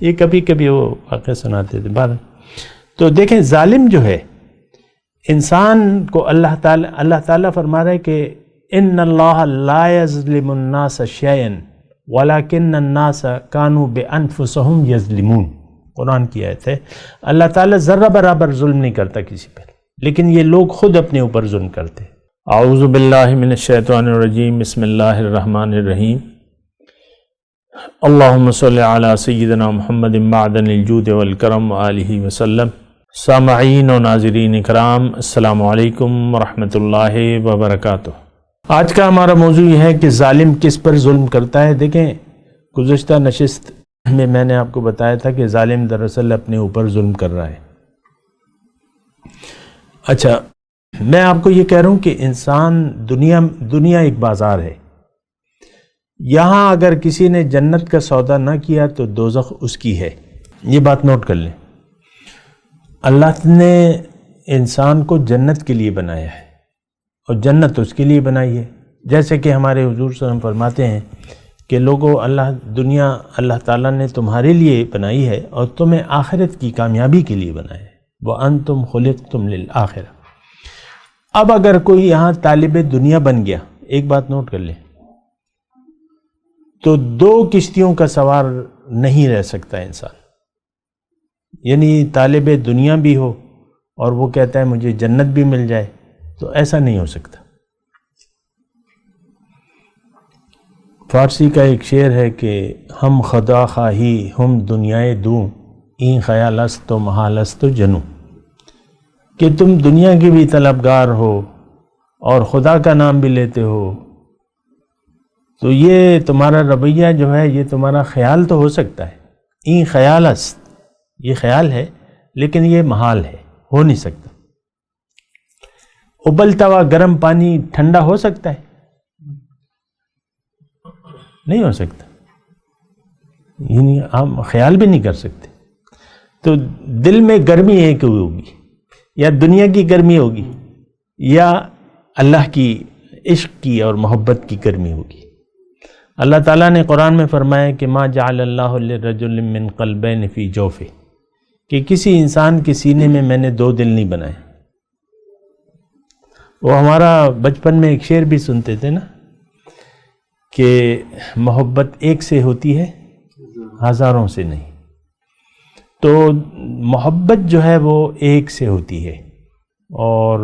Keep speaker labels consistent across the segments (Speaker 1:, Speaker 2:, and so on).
Speaker 1: یہ کبھی کبھی وہ واقعہ سناتے تھے بار. تو دیکھیں ظالم جو ہے انسان کو اللہ تعالیٰ فرما رہا ہے کہ ان اللہ لا یظلم الناس شیئا ولکن الناس کانوا بانفسہم یظلمون. قرآن کی آیت ہے. اللہ تعالیٰ ذرہ برابر ظلم نہیں کرتا کسی پر، لیکن یہ لوگ خود اپنے اوپر ظلم کرتے. اعوذ باللہ من الشیطان الرجیم. بسم اللہ الرحمن الرحیم. اللہم صلی علی سیدنا محمد معدن الجود والکرم وآلہ وسلم. سامعین و ناظرین اکرام، السلام علیکم ورحمۃ اللہ وبرکاتہ. آج کا ہمارا موضوع یہ ہے کہ ظالم کس پر ظلم کرتا ہے. دیکھیں گزشتہ نشست میں نے آپ کو بتایا تھا کہ ظالم دراصل اپنے اوپر ظلم کر رہا ہے. اچھا، میں آپ کو یہ کہہ رہا ہوں کہ انسان دنیا ایک بازار ہے. یہاں اگر کسی نے جنت کا سودا نہ کیا تو دوزخ اس کی ہے. یہ بات نوٹ کر لیں. اللہ نے انسان کو جنت کے لیے بنایا ہے اور جنت اس کے لیے بنائی ہے. جیسے کہ ہمارے حضور صلی اللہ علیہ وسلم فرماتے ہیں کہ لوگوں اللہ تعالیٰ نے تمہارے لیے بنائی ہے اور تمہیں آخرت کی کامیابی کے لیے بنایا ہے. وَأَنْتُمْ خُلِقْتُمْ لِلْآخِرَةِ. اب اگر کوئی یہاں طالب دنیا بن گیا، ایک بات نوٹ کر لیں، تو دو کشتیوں کا سوار نہیں رہ سکتا انسان. یعنی طالب دنیا بھی ہو اور وہ کہتا ہے مجھے جنت بھی مل جائے، تو ایسا نہیں ہو سکتا. فارسی کا ایک شعر ہے کہ ہم خدا خواہی ہم دنیائے دوں این خیال است تو محال است تو جنوں. کہ تم دنیا کے بھی طلبگار ہو اور خدا کا نام بھی لیتے ہو، تو یہ تمہارا رویہ جو ہے یہ تمہارا خیال تو ہو سکتا ہے. این خیال است، یہ خیال ہے لیکن یہ محال ہے، ہو نہیں سکتا. ابلتا ہوا گرم پانی ٹھنڈا ہو سکتا ہے؟ نہیں ہو سکتا. یعنی ہم خیال بھی نہیں کر سکتے. تو دل میں گرمی ایک ہوگی، یا دنیا کی گرمی ہوگی یا اللہ کی عشق کی اور محبت کی گرمی ہوگی. اللہ تعالیٰ نے قرآن میں فرمایا کہ ما جعل اللہ لرجل من قلبین فی جوفہ، کہ کسی انسان کے سینے میں نے دو دل نہیں بنائے. وہ ہمارا بچپن میں ایک شعر بھی سنتے تھے نا کہ محبت ایک سے ہوتی ہے ہزاروں سے نہیں. تو محبت جو ہے وہ ایک سے ہوتی ہے اور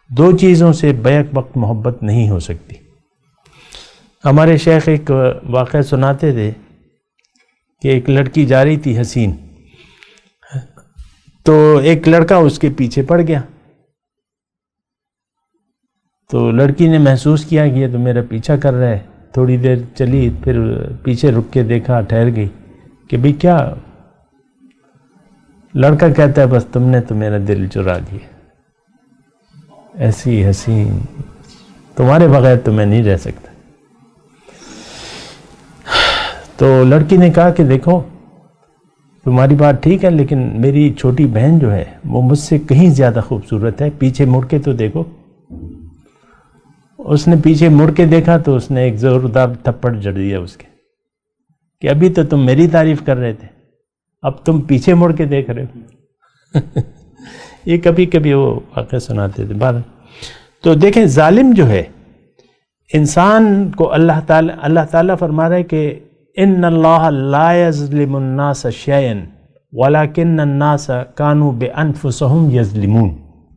Speaker 1: دو چیزوں سے بیک وقت محبت نہیں ہو سکتی. ہمارے شیخ ایک واقعہ سناتے تھے کہ ایک لڑکی جا رہی تھی حسین، تو ایک لڑکا اس کے پیچھے پڑ گیا. تو لڑکی نے محسوس کیا کہ یہ تو میرا پیچھا کر رہا ہے. تھوڑی دیر چلی، پھر پیچھے رک کے دیکھا، ٹھہر گئی کہ بھئی کیا؟ لڑکا کہتا ہے بس تم نے تو میرا دل چرا دیا، ایسی حسین تمہارے بغیر تو میں نہیں رہ سکتا. تو لڑکی نے کہا کہ دیکھو تمہاری بات ٹھیک ہے، لیکن میری چھوٹی بہن جو ہے وہ مجھ سے کہیں زیادہ خوبصورت ہے، پیچھے مڑ کے تو دیکھو. اس نے پیچھے مڑ کے دیکھا تو اس نے ایک زوردار تھپڑ جڑ دیا اس کے کہ ابھی تو تم میری تعریف کر رہے تھے، اب تم پیچھے مڑ کے دیکھ رہے ہو. یہ کبھی کبھی وہ واقعہ سناتے تھے بار. تو دیکھیں ظالم جو ہے انسان کو اللہ تعالیٰ فرما رہا ہے کہ ان اللہ لا یظلم الناس شیئا ولکن الناس کانوا بانفسہم یظلمون.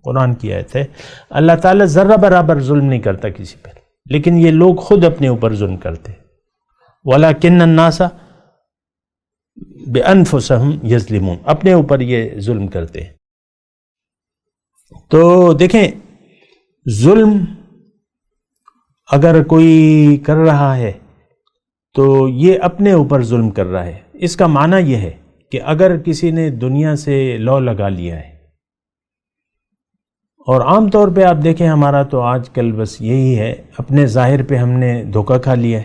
Speaker 1: قرآن کی آیت ہے. اللہ تعالیٰ ذرہ برابر ظلم نہیں کرتا کسی پر، لیکن یہ لوگ خود اپنے اوپر ظلم کرتے. وَلَكِنَّ النَّاسَ بِأَنفُسِهِمْ يَظْلِمُونَ، اپنے اوپر یہ ظلم کرتے ہیں. تو دیکھیں ظلم اگر کوئی کر رہا ہے تو یہ اپنے اوپر ظلم کر رہا ہے. اس کا معنی یہ ہے کہ اگر کسی نے دنیا سے لو لگا لیا ہے، اور عام طور پہ آپ دیکھیں ہمارا تو آج کل بس یہی ہے، اپنے ظاہر پہ ہم نے دھوکہ کھا لیا ہے.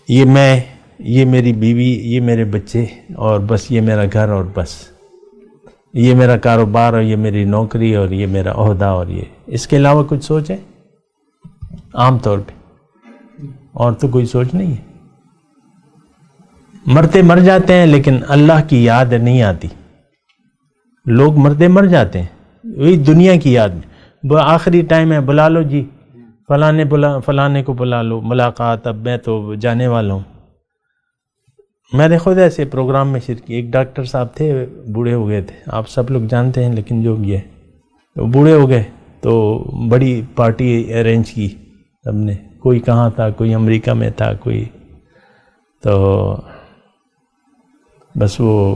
Speaker 1: یہ میں، یہ میری بیوی، یہ میرے بچے، اور بس یہ میرا گھر، اور بس یہ میرا کاروبار، اور یہ میری نوکری، اور یہ میرا عہدہ، اور یہ اس کے علاوہ کچھ سوچ ہے عام طور پہ؟ اور تو کوئی سوچ نہیں ہے. مرتے مر جاتے ہیں لیکن اللہ کی یاد نہیں آتی. لوگ مرتے مر جاتے ہیں وہی دنیا کی یاد میں. آخری ٹائم ہے، بلا لو جی فلانے کو بلا لو ملاقات، اب میں تو جانے والا ہوں. میں نے خود ایسے پروگرام میں شرکت کی. ایک ڈاکٹر صاحب تھے، بوڑھے ہو گئے تھے، آپ سب لوگ جانتے ہیں، لیکن جو یہ بوڑھے ہو گئے تو بڑی پارٹی ارینج کی سب نے. کوئی کہاں تھا، کوئی امریکہ میں تھا، کوئی تو بس وہ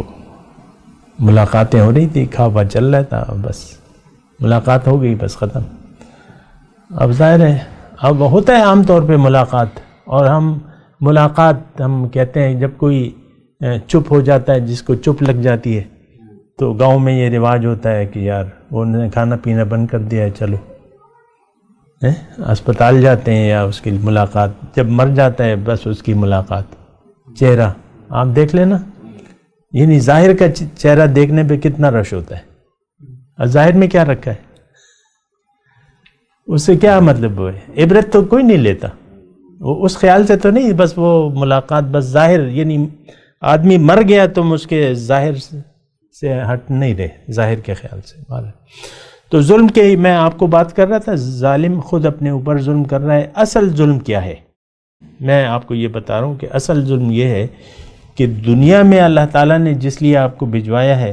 Speaker 1: ملاقاتیں ہو رہی تھی، کھا پا چل رہا تھا، بس ملاقات ہو گئی، بس ختم. اب ظاہر ہے اب ہوتا ہے عام طور پہ ملاقات، اور ہم کہتے ہیں جب کوئی چپ ہو جاتا ہے، جس کو چپ لگ جاتی ہے، تو گاؤں میں یہ رواج ہوتا ہے کہ یار انہوں نے کھانا پینا بند کر دیا ہے، چلو اسپتال جاتے ہیں، یا اس کی ملاقات. جب مر جاتا ہے بس اس کی ملاقات. چہرہ آپ دیکھ لینا، یعنی ظاہر کا چہرہ دیکھنے پہ کتنا رش ہوتا ہے، اور ظاہر میں کیا رکھا ہے، اس سے کیا مطلب ہے. عبرت تو کوئی نہیں لیتا، وہ اس خیال سے تو نہیں، بس وہ ملاقات بس ظاہر، یعنی آدمی مر گیا تم اس کے ظاہر سے ہٹ نہیں رہے، ظاہر کے خیال سے. تو ظلم کے میں آپ کو بات کر رہا تھا، ظالم خود اپنے اوپر ظلم کر رہا ہے. اصل ظلم کیا ہے؟ میں آپ کو یہ بتا رہا ہوں کہ اصل ظلم یہ ہے کہ دنیا میں اللہ تعالیٰ نے جس لیے آپ کو بھجوایا ہے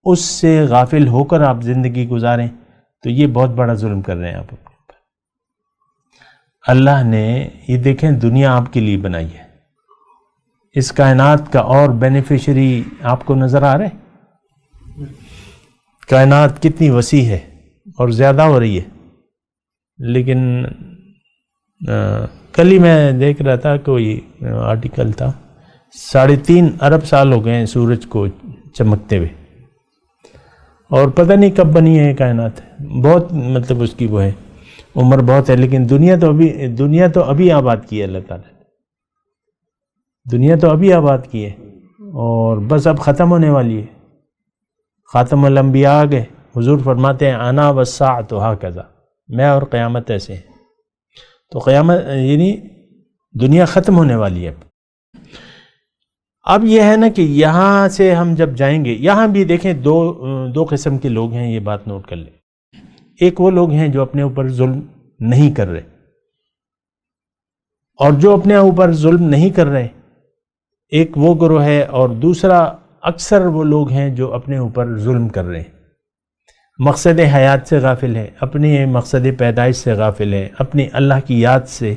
Speaker 1: اس سے غافل ہو کر آپ زندگی گزاریں، تو یہ بہت بڑا ظلم کر رہے ہیں آپ اپنے اوپر. اللہ نے یہ دیکھیں دنیا آپ کے لیے بنائی ہے، اس کائنات کا اور بینیفیشری آپ کو نظر آ رہا ہے. کائنات کتنی وسیع ہے اور زیادہ ہو رہی ہے، لیکن کل ہی میں دیکھ رہا تھا، کوئی آرٹیکل تھا، 3.5 ارب سال ہو گئے ہیں سورج کو چمکتے ہوئے، اور پتہ نہیں کب بنی ہے کائنات. بہت مطلب اس کی وہ ہے عمر بہت ہے، لیکن دنیا تو ابھی آباد کی ہے اللہ تعالیٰ نے. دنیا تو ابھی آباد کی ہے، اور بس اب ختم ہونے والی ہے. خاتم الانبیاء آ گئے. حضور فرماتے ہیں انا والساعۃ ہکذا، میں اور قیامت ایسے ہیں. تو قیامت یعنی دنیا ختم ہونے والی ہے. اب یہ ہے نا کہ یہاں سے ہم جب جائیں گے، یہاں بھی دیکھیں دو قسم کے لوگ ہیں، یہ بات نوٹ کر لیں. ایک وہ لوگ ہیں جو اپنے اوپر ظلم نہیں کر رہے، اور جو اپنے اوپر ظلم نہیں کر رہے ایک وہ گروہ ہے، اور دوسرا اکثر وہ لوگ ہیں جو اپنے اوپر ظلم کر رہے ہیں. مقصد حیات سے غافل ہے، اپنے مقصد پیدائش سے غافل ہے، اپنی اللہ کی یاد سے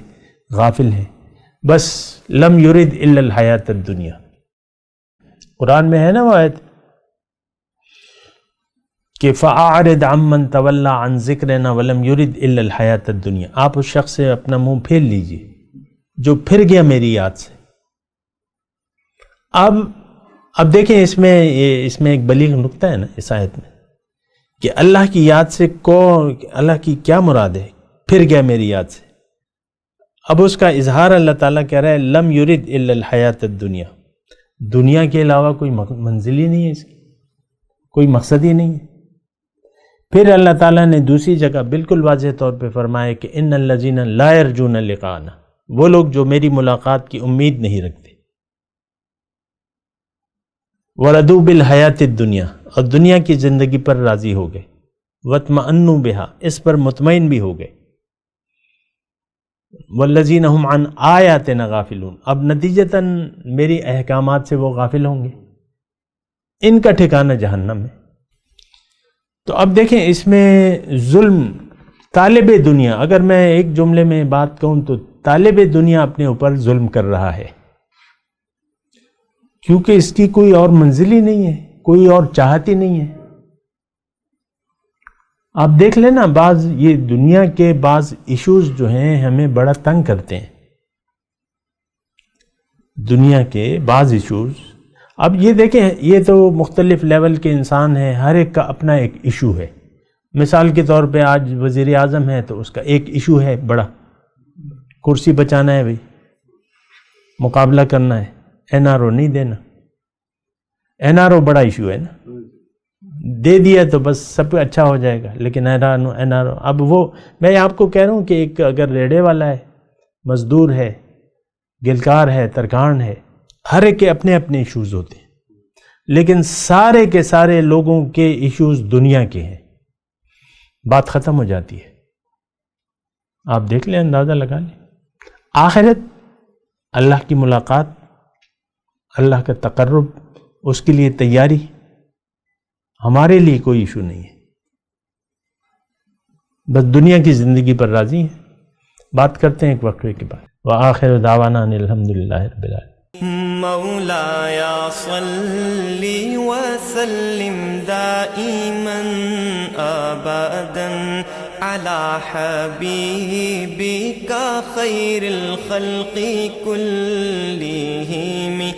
Speaker 1: غافل ہے. بس لم یرد الا الحیات الدنیا. قرآن میں ہے نا وہ آیت کہ فَأَعْرِضْ عَمَّنْ تَوَلَّى عَنْ ذِكْرِنَا وَلَمْ يُرِدْ إِلَّا الْحَيَاةَ الدُّنْيَا. آپ اس شخص سے اپنا منہ پھیر لیجئے جو پھر گیا میری یاد سے. اب دیکھیں اس میں ایک بلیغ نکتہ ہے نا اس آیت میں، کہ اللہ کی یاد سے اللہ کی کیا مراد ہے، پھر گیا میری یاد سے. اب اس کا اظہار اللہ تعالیٰ کہہ رہا ہے لم یرد الا الحیات الدنیا. دنیا کے علاوہ کوئی منزل ہی نہیں ہے، اس کی کوئی مقصد ہی نہیں ہے. پھر اللہ تعالیٰ نے دوسری جگہ بالکل واضح طور پہ فرمایا کہ ان الذین لا یرجون لقاءنا، وہ لوگ جو میری ملاقات کی امید نہیں رکھتے. وردوا بالحیات الدنیا، اور دنیا کی زندگی پر راضی ہو گئے. واطمأنوا بہا، اس پر مطمئن بھی ہو گئے. والذین هم عن آیاتنا غافلون، اب نتیجتاً میری احکامات سے وہ غافل ہوں گے، ان کا ٹھکانہ جہنم ہے. تو اب دیکھیں اس میں ظلم طالب دنیا، اگر میں ایک جملے میں بات کہوں تو طالب دنیا اپنے اوپر ظلم کر رہا ہے، کیونکہ اس کی کوئی اور منزل ہی نہیں ہے، کوئی اور چاہت ہی نہیں ہے. آپ دیکھ لینا یہ دنیا کے بعض ایشوز جو ہیں ہمیں بڑا تنگ کرتے ہیں. دنیا کے بعض ایشوز، اب یہ دیکھیں یہ تو مختلف لیول کے انسان ہیں، ہر ایک کا اپنا ایک ایشو ہے. مثال کے طور پہ آج وزیر اعظم ہے تو اس کا ایک ایشو ہے بڑا، کرسی بچانا ہے، بھائی مقابلہ کرنا ہے، این آر او نہیں دینا. این آر او بڑا ایشو ہے نا، دے دیا تو بس سب اچھا ہو جائے گا، لیکن این آر او اب وہ میں آپ کو کہہ رہا ہوں کہ ایک اگر ریڑے والا ہے، مزدور ہے، گلکار ہے، ترکھان ہے، ہر ایک کے اپنے اپنے ایشوز ہوتے ہیں، لیکن سارے کے سارے لوگوں کے ایشوز دنیا کے ہیں، بات ختم ہو جاتی ہے۔ آپ دیکھ لیں، اندازہ لگا لیں، آخرت، اللہ کی ملاقات، اللہ کا تقرب، اس کے لیے تیاری، ہمارے لیے کوئی ایشو نہیں ہے، بس دنیا کی زندگی پر راضی ہیں۔ بات کرتے ہیں ایک وقفے کے بعد۔ وآخر دعوانا ان الحمدللہ رب العالمین۔
Speaker 2: مولاي صل وسلم دائما ابدا على حبيبك خير الخلق كلهم